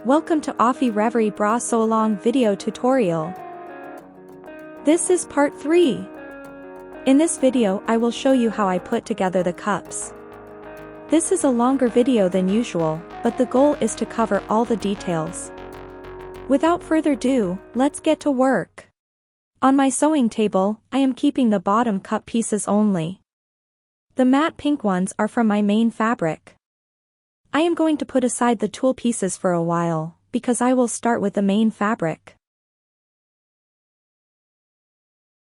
Welcome to Afi Reverie bra sewalong video tutorial. This is part 3. In this video I will show you how I put together the cups. This is a longer video than usual, but the goal is to cover all the details. Without further ado, let's get to work. On my sewing table, I am keeping the bottom cup pieces only. The matte pink ones are from my main fabric. I am going to put aside the tulle pieces for a while, because I will start with the main fabric.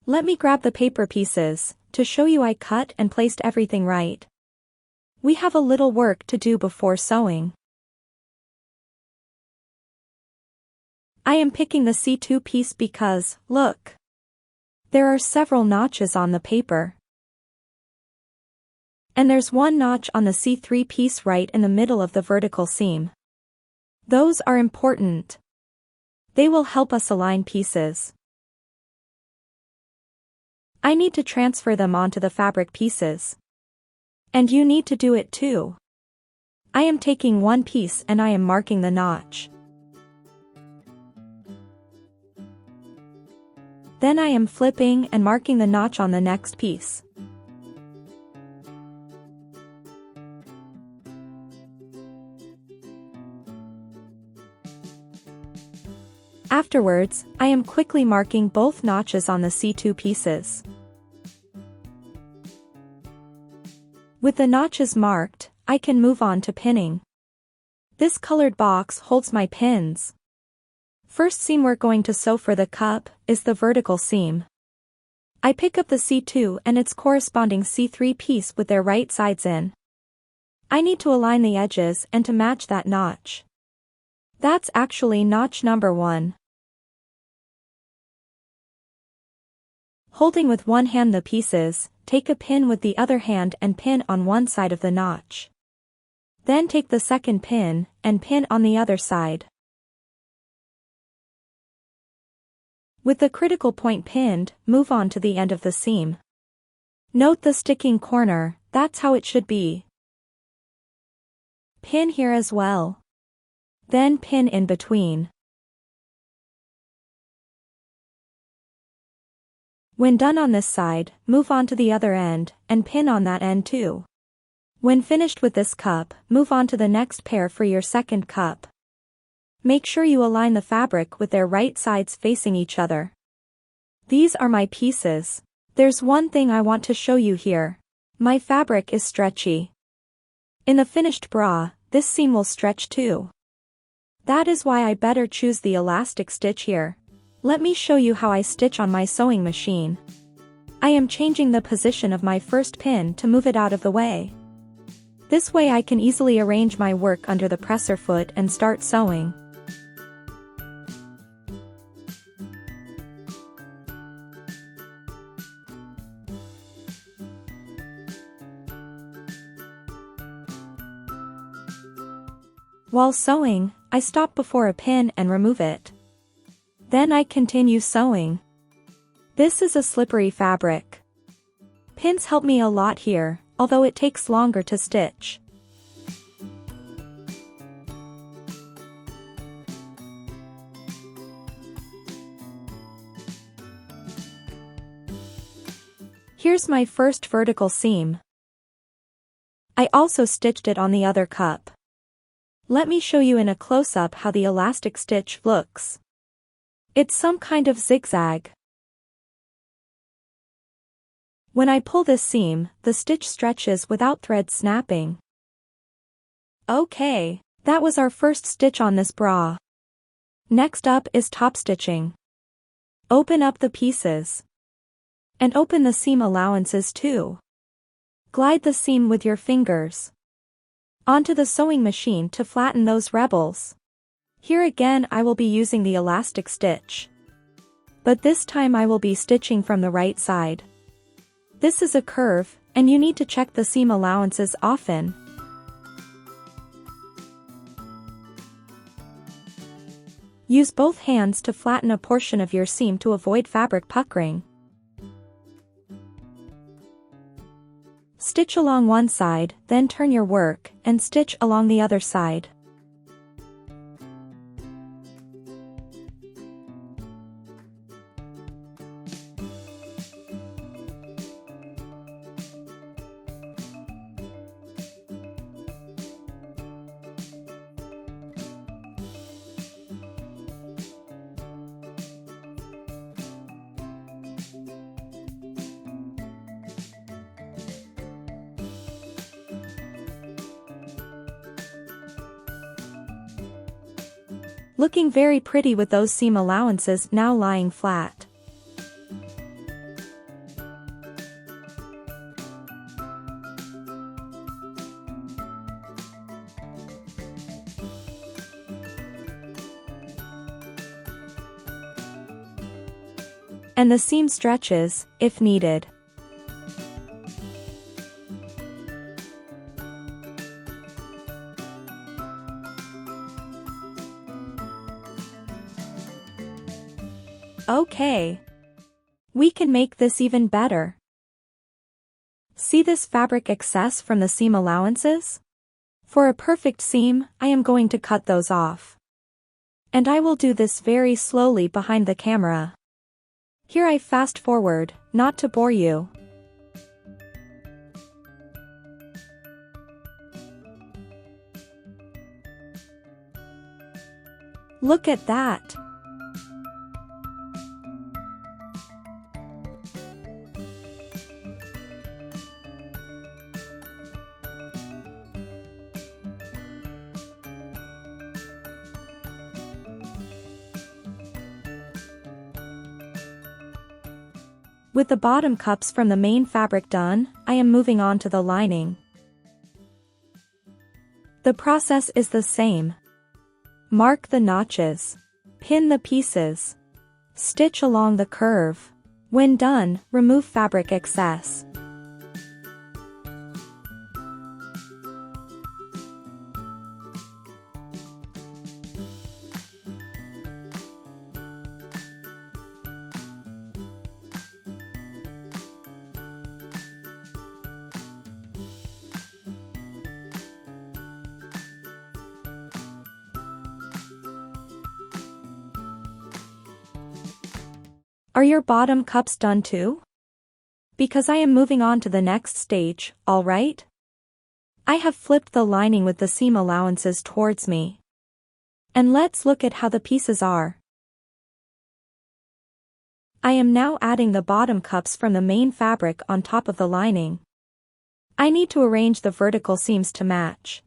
Let me grab the paper pieces, to show you I cut and placed everything right. We have a little work to do before sewing. I am picking the C2 piece because, look. There are several notches on the paper. And there's one notch on the C3 piece right in the middle of the vertical seam. Those are important. They will help us align pieces. I need to transfer them onto the fabric pieces. And you need to do it too. I am taking one piece and I am marking the notch. Then I am flipping and marking the notch on the next piece. Afterwards, I am quickly marking both notches on the C2 pieces. With the notches marked, I can move on to pinning. This colored box holds my pins. First seam we're going to sew for the cup is the vertical seam. I pick up the C2 and its corresponding C3 piece with their right sides in. I need to align the edges and to match that notch. That's actually notch number 1. Holding with one hand the pieces, take a pin with the other hand and pin on one side of the notch. Then take the second pin, and pin on the other side. With the critical point pinned, move on to the end of the seam. Note the sticking corner, that's how it should be. Pin here as well. Then pin in between. When done on this side, move on to the other end, and pin on that end too. When finished with this cup, move on to the next pair for your second cup. Make sure you align the fabric with their right sides facing each other. These are my pieces. There's one thing I want to show you here. My fabric is stretchy. In the finished bra, this seam will stretch too. That is why I better choose the elastic stitch here. Let me show you how I stitch on my sewing machine. I am changing the position of my first pin to move it out of the way. This way I can easily arrange my work under the presser foot and start sewing. While sewing, I stop before a pin and remove it. Then I continue sewing. This is a slippery fabric. Pins help me a lot here, although it takes longer to stitch. Here's my first vertical seam. I also stitched it on the other cup. Let me show you in a close-up how the elastic stitch looks. It's some kind of zigzag. When I pull this seam, the stitch stretches without thread snapping. Okay, that was our first stitch on this bra. Next up is top stitching. Open up the pieces. And open the seam allowances too. Glide the seam with your fingers onto the sewing machine to flatten those rebels. Here again I will be using the elastic stitch. But this time I will be stitching from the right side. This is a curve, and you need to check the seam allowances often. Use both hands to flatten a portion of your seam to avoid fabric puckering. Stitch along one side, then turn your work, and stitch along the other side. Looking very pretty with those seam allowances now lying flat. And the seam stretches, if needed. Okay. We can make this even better. See this fabric excess from the seam allowances? For a perfect seam, I am going to cut those off. And I will do this very slowly behind the camera. Here I fast forward, not to bore you. Look at that. With the bottom cups from the main fabric done, I am moving on to the lining. The process is the same. Mark the notches. Pin the pieces. Stitch along the curve. When done, remove fabric excess. Are your bottom cups done too? Because I am moving on to the next stage, alright? I have flipped the lining with the seam allowances towards me. And let's look at how the pieces are. I am now adding the bottom cups from the main fabric on top of the lining. I need to arrange the vertical seams to match.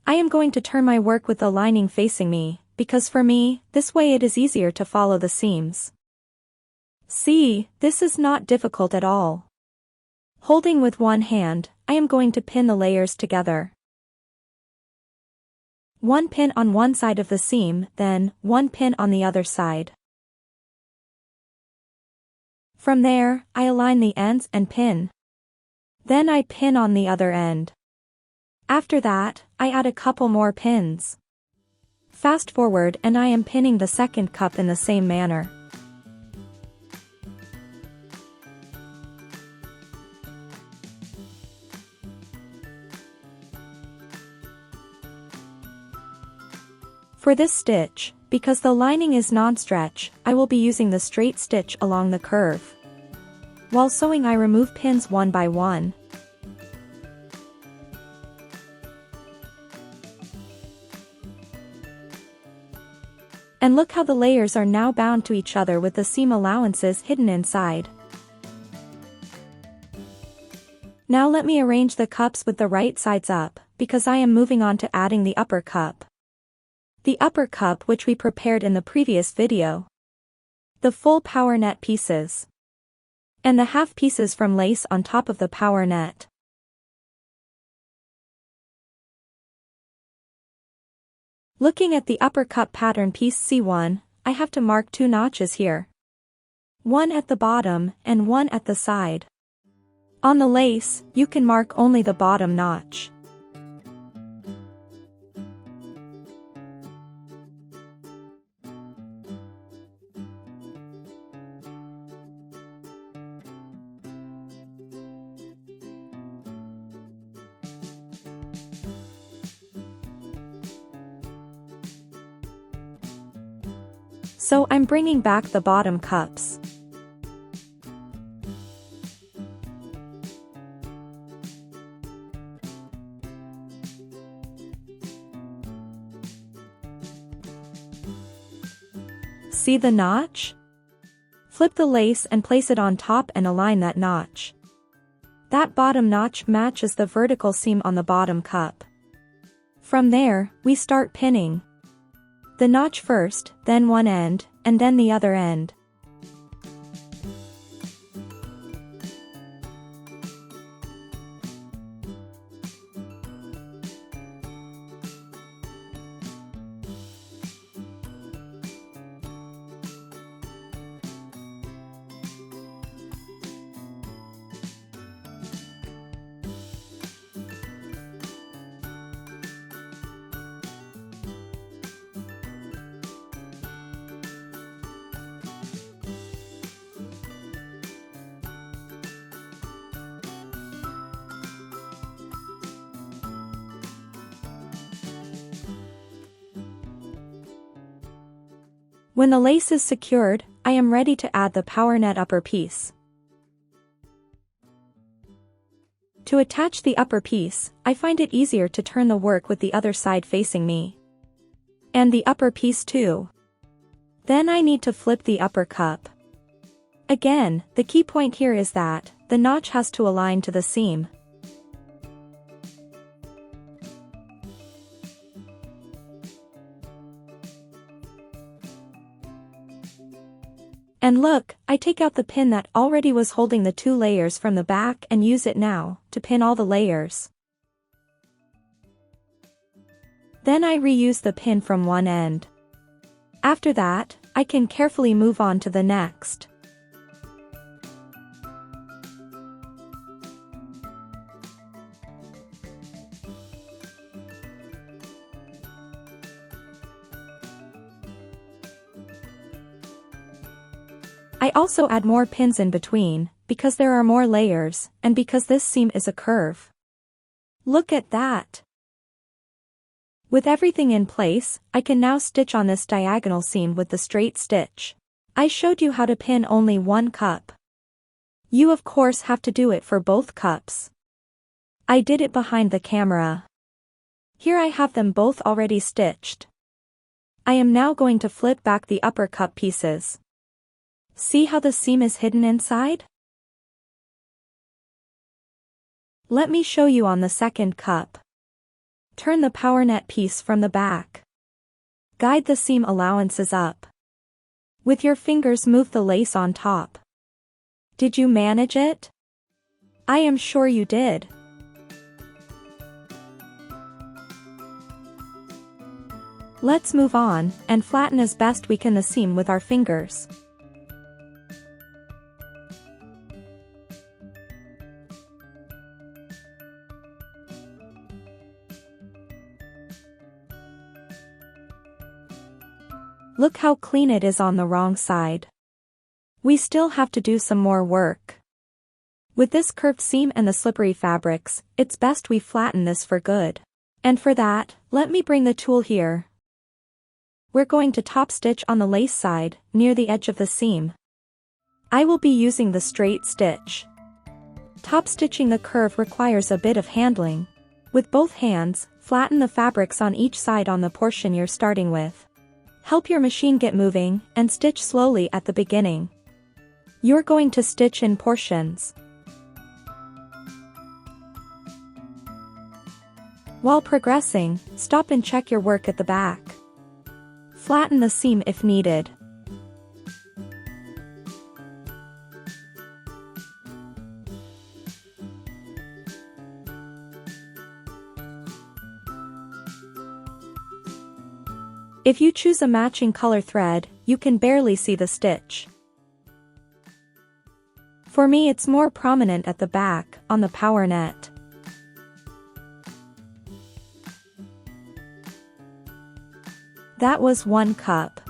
I am going to turn my work with the lining facing me, because for me, this way it is easier to follow the seams. See, this is not difficult at all. Holding with one hand, I am going to pin the layers together. One pin on one side of the seam, then, one pin on the other side. From there, I align the ends and pin. Then I pin on the other end. After that, I add a couple more pins. Fast forward and I am pinning the second cup in the same manner. For this stitch, because the lining is non-stretch, I will be using the straight stitch along the curve. While sewing I remove pins one by one. And look how the layers are now bound to each other with the seam allowances hidden inside. Now let me arrange the cups with the right sides up, because I am moving on to adding the upper cup. The upper cup which we prepared in the previous video. The full power net pieces. And the half pieces from lace on top of the power net. Looking at the upper cup pattern piece C1, I have to mark 2 notches here. One at the bottom and one at the side. On the lace, you can mark only the bottom notch. So I'm bringing back the bottom cups. See the notch? Flip the lace and place it on top and align that notch. That bottom notch matches the vertical seam on the bottom cup. From there, we start pinning the notch first, then one end, and then the other end. When the lace is secured, I am ready to add the power net upper piece. To attach the upper piece, I find it easier to turn the work with the other side facing me. And the upper piece too. Then I need to flip the upper cup. Again, the key point here is that the notch has to align to the seam. And look, I take out the pin that already was holding the 2 layers from the back and use it now to pin all the layers. Then I reuse the pin from one end. After that, I can carefully move on to the next. I also add more pins in between, because there are more layers, and because this seam is a curve. Look at that! With everything in place, I can now stitch on this diagonal seam with the straight stitch. I showed you how to pin only one cup. You of course have to do it for both cups. I did it behind the camera. Here I have them both already stitched. I am now going to flip back the upper cup pieces. See how the seam is hidden inside? Let me show you on the second cup. Turn the power net piece from the back. Guide the seam allowances up. With your fingers move the lace on top. Did you manage it? I am sure you did. Let's move on and flatten as best we can the seam with our fingers. Look how clean it is on the wrong side. We still have to do some more work. With this curved seam and the slippery fabrics, it's best we flatten this for good. And for that, let me bring the tool here. We're going to top stitch on the lace side, near the edge of the seam. I will be using the straight stitch. Top stitching the curve requires a bit of handling. With both hands, flatten the fabrics on each side on the portion you're starting with. Help your machine get moving, and stitch slowly at the beginning. You're going to stitch in portions. While progressing, stop and check your work at the back. Flatten the seam if needed. If you choose a matching color thread, you can barely see the stitch. For me, it's more prominent at the back, on the power net. That was one cup.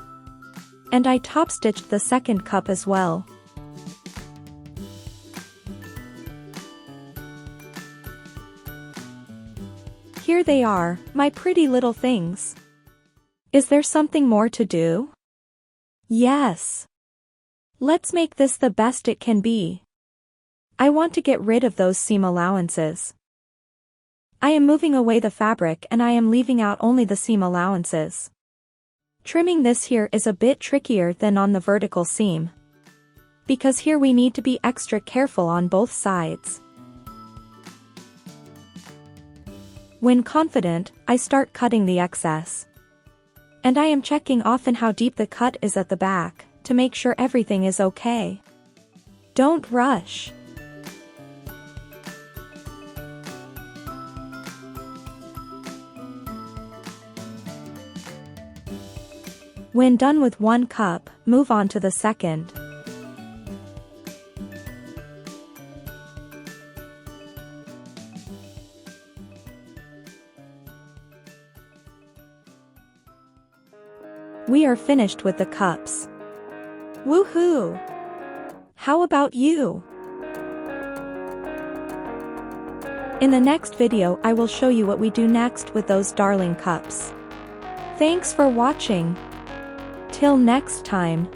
And I top stitched the second cup as well. Here they are, my pretty little things. Is there something more to do? Yes. Let's make this the best it can be. I want to get rid of those seam allowances. I am moving away the fabric and I am leaving out only the seam allowances. Trimming this here is a bit trickier than on the vertical seam. Because here we need to be extra careful on both sides. When confident, I start cutting the excess. And I am checking often how deep the cut is at the back, to make sure everything is okay. Don't rush. When done with one cup, move on to the second. We are finished with the cups. Woohoo! How about you? In the next video I will show you what we do next with those darling cups. Thanks for watching. Till next time.